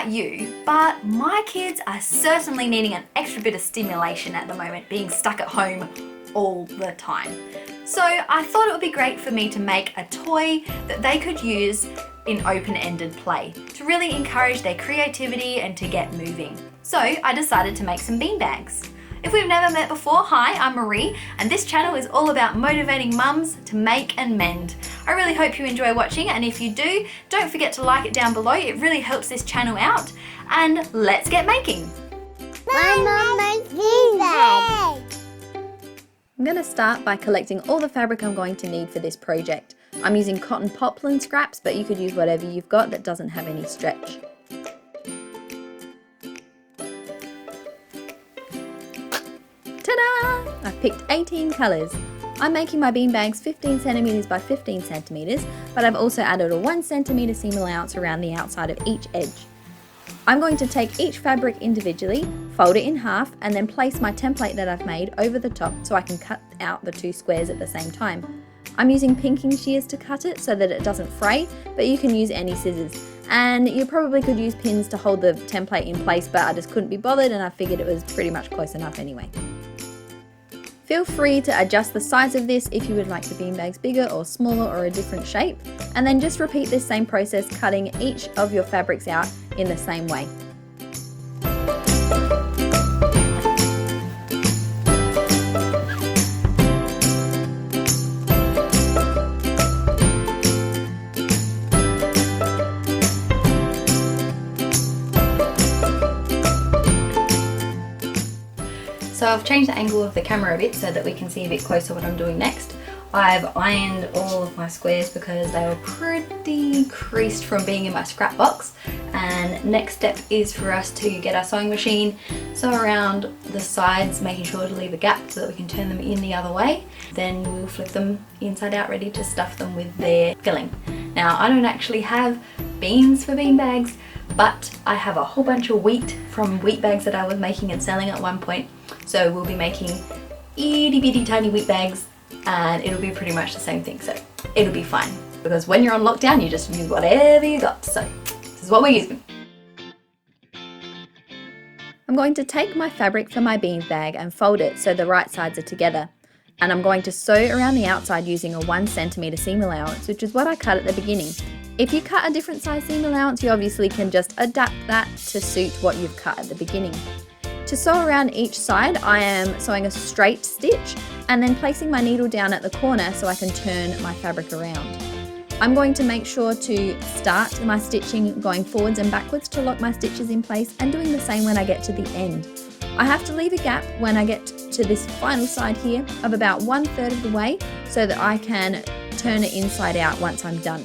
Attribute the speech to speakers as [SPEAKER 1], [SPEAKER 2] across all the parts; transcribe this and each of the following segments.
[SPEAKER 1] about you, but my kids are certainly needing an extra bit of stimulation at the moment, being stuck at home all the time. So I thought it would be great for me to make a toy that they could use in open-ended play to really encourage their creativity and to get moving. So I decided to make some beanbags. If we've never met before, hi, I'm Marie, and this channel is all about motivating mums to make and mend. I really hope you enjoy watching, and if you do, don't forget to like it down below. It really helps this channel out. And let's get making.
[SPEAKER 2] My mum makes beanbags.
[SPEAKER 3] I'm going to start by collecting all the fabric I'm going to need for this project. I'm using cotton poplin scraps, but you could use whatever you've got that doesn't have any stretch. Ta-da! I've picked 18 colours. I'm making my beanbags 15 centimetres by 15 centimetres, but I've also added a 1 centimetre seam allowance around the outside of each edge. I'm going to take each fabric individually, fold it in half, and then place my template that I've made over the top so I can cut out the two squares at the same time. I'm using pinking shears to cut it so that it doesn't fray, but you can use any scissors. And you probably could use pins to hold the template in place, but I just couldn't be bothered and I figured it was pretty much close enough anyway. Feel free to adjust the size of this if you would like the beanbags bigger or smaller or a different shape, and then just repeat this same process, cutting each of your fabrics out in the same way. So I've changed the angle of the camera a bit so that we can see a bit closer what I'm doing next. I've ironed all of my squares because they were pretty creased from being in my scrap box. And next step is for us to get our sewing machine, sew around the sides, making sure to leave a gap so that we can turn them in the other way. Then we'll flip them inside out, ready to stuff them with their filling. Now, I don't actually have beans for beanbags, but I have a whole bunch of wheat from wheat bags that I was making and selling at one point. So we'll be making itty bitty tiny wheat bags, and it'll be pretty much the same thing, so it'll be fine. Because when you're on lockdown, you just use whatever you got, so this is what we're using. I'm going to take my fabric from my beanbag and fold it so the right sides are together. And I'm going to sew around the outside using a 1 centimetre seam allowance, which is what I cut at the beginning. If you cut a different size seam allowance, you obviously can just adapt that to suit what you've cut at the beginning. To sew around each side, I am sewing a straight stitch and then placing my needle down at the corner so I can turn my fabric around. I'm going to make sure to start my stitching going forwards and backwards to lock my stitches in place, and doing the same when I get to the end. I have to leave a gap when I get to this final side here of about 1/3 of the way so that I can turn it inside out once I'm done.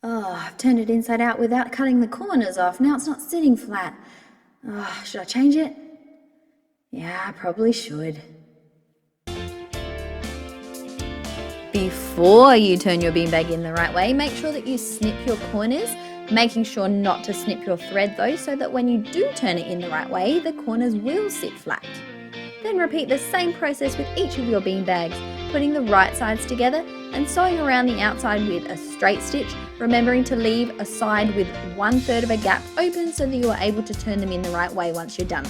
[SPEAKER 3] Oh, I've turned it inside out without cutting the corners off. Now it's not sitting flat. Oh, should I change it? Yeah, I probably should. Before you turn your beanbag in the right way, make sure that you snip your corners, making sure not to snip your thread though, so that when you do turn it in the right way, the corners will sit flat. Then repeat the same process with each of your beanbags, putting the right sides together and sewing around the outside with a straight stitch, remembering to leave a side with 1/3 of a gap open so that you are able to turn them in the right way once you're done.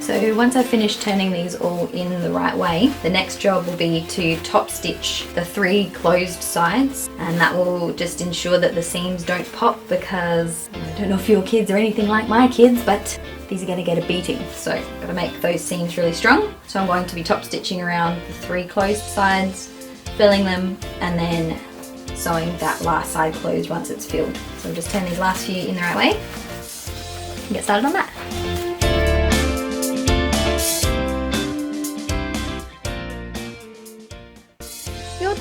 [SPEAKER 3] So once I've finished turning these all in the right way, the next job will be to top stitch the 3 closed sides, and that will just ensure that the seams don't pop, because I don't know if your kids are anything like my kids, but these are going to get a beating. So I've got to make those seams really strong. So I'm going to be top stitching around the 3 closed sides, filling them, and then sewing that last side closed once it's filled. So I'll just turn these last few in the right way and get started on that.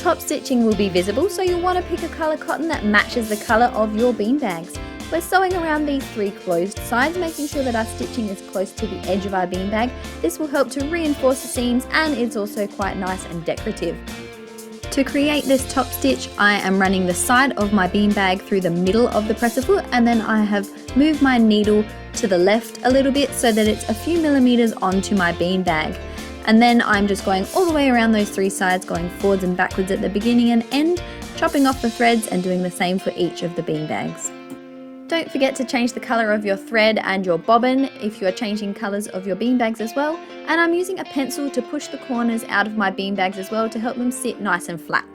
[SPEAKER 3] Top stitching will be visible, so you'll want to pick a colour cotton that matches the colour of your beanbags. We're sewing around these 3 closed sides, making sure that our stitching is close to the edge of our beanbag. This will help to reinforce the seams, and it's also quite nice and decorative. To create this top stitch, I am running the side of my beanbag through the middle of the presser foot, and then I have moved my needle to the left a little bit so that it's a few millimeters onto my beanbag. And then I'm just going all the way around those 3 sides, going forwards and backwards at the beginning and end, chopping off the threads and doing the same for each of the beanbags. Don't forget to change the colour of your thread and your bobbin if you are changing colours of your beanbags as well. And I'm using a pencil to push the corners out of my beanbags as well to help them sit nice and flat.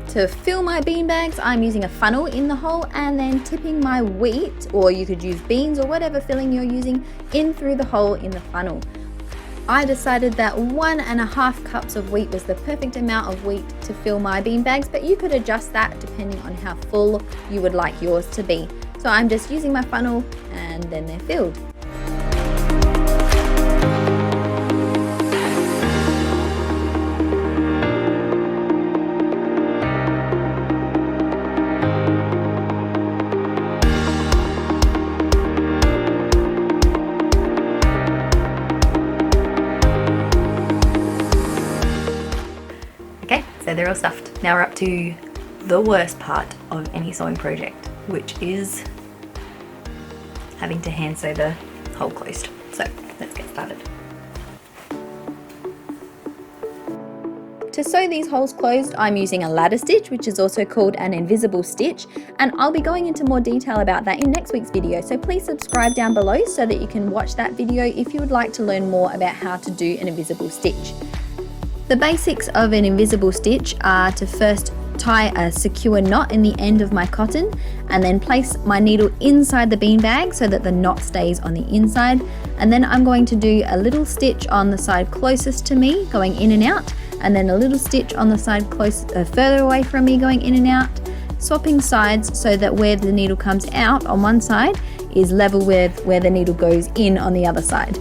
[SPEAKER 3] To fill my beanbags, I'm using a funnel in the hole and then tipping my wheat, or you could use beans or whatever filling you're using, in through the hole in the funnel. I decided that 1.5 cups of wheat was the perfect amount of wheat to fill my beanbags, but you could adjust that depending on how full you would like yours to be. So I'm just using my funnel and then they're filled.
[SPEAKER 1] So they're all stuffed. Now we're up to the worst part of any sewing project, which is having to hand sew the hole closed. So let's get started.
[SPEAKER 3] To sew these holes closed, I'm using a ladder stitch, which is also called an invisible stitch, and I'll be going into more detail about that in next week's video, so please subscribe down below so that you can watch that video if you would like to learn more about how to do an invisible stitch. The basics of an invisible stitch are to first tie a secure knot in the end of my cotton and then place my needle inside the beanbag so that the knot stays on the inside, and then I'm going to do a little stitch on the side closest to me going in and out, and then a little stitch on the side further away from me going in and out, swapping sides so that where the needle comes out on one side is level with where the needle goes in on the other side.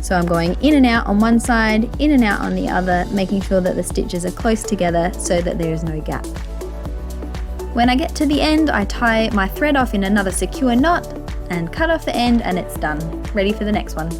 [SPEAKER 3] So I'm going in and out on one side, in and out on the other, making sure that the stitches are close together so that there is no gap. When I get to the end, I tie my thread off in another secure knot and cut off the end, and it's done. Ready for the next one.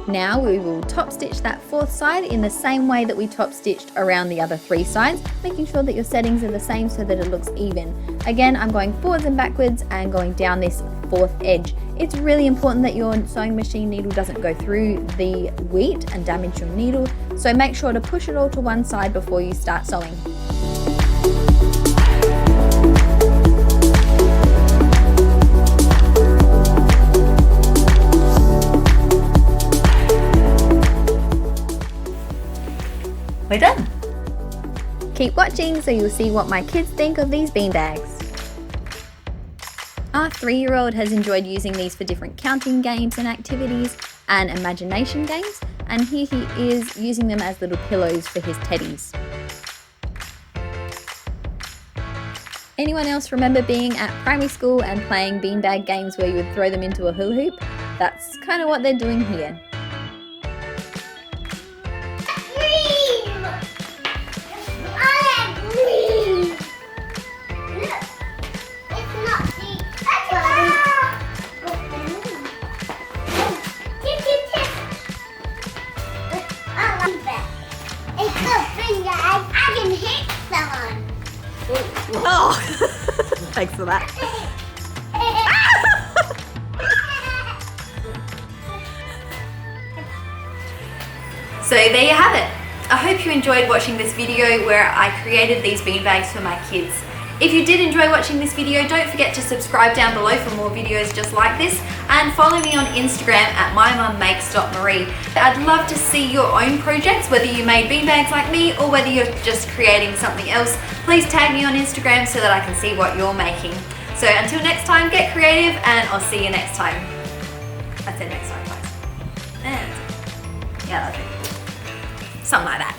[SPEAKER 3] Now we will top stitch that 4th side in the same way that we top stitched around the other 3 sides, making sure that your settings are the same so that it looks even. Again, I'm going forwards and backwards and going down this 4th edge. It's really important that your sewing machine needle doesn't go through the wheat and damage your needle, so make sure to push it all to one side before you start sewing.
[SPEAKER 1] We're done.
[SPEAKER 3] Keep watching so you'll see what my kids think of these beanbags. Our 3-year-old has enjoyed using these for different counting games and activities and imagination games, and here he is using them as little pillows for his teddies. Anyone else remember being at primary school and playing beanbag games where you would throw them into a hula hoop? That's kind of what they're doing here.
[SPEAKER 1] Oh, thanks for that. So there you have it. I hope you enjoyed watching this video where I created these beanbags for my kids. If you did enjoy watching this video, don't forget to subscribe down below for more videos just like this, and follow me on Instagram at mymum.marie. I'd love to see your own projects, whether you made beanbags like me or whether you're just creating something else. Please tag me on Instagram so that I can see what you're making. So until next time, get creative, and I'll see you next time. I said next time, guys. And yeah, that's it. Something like that.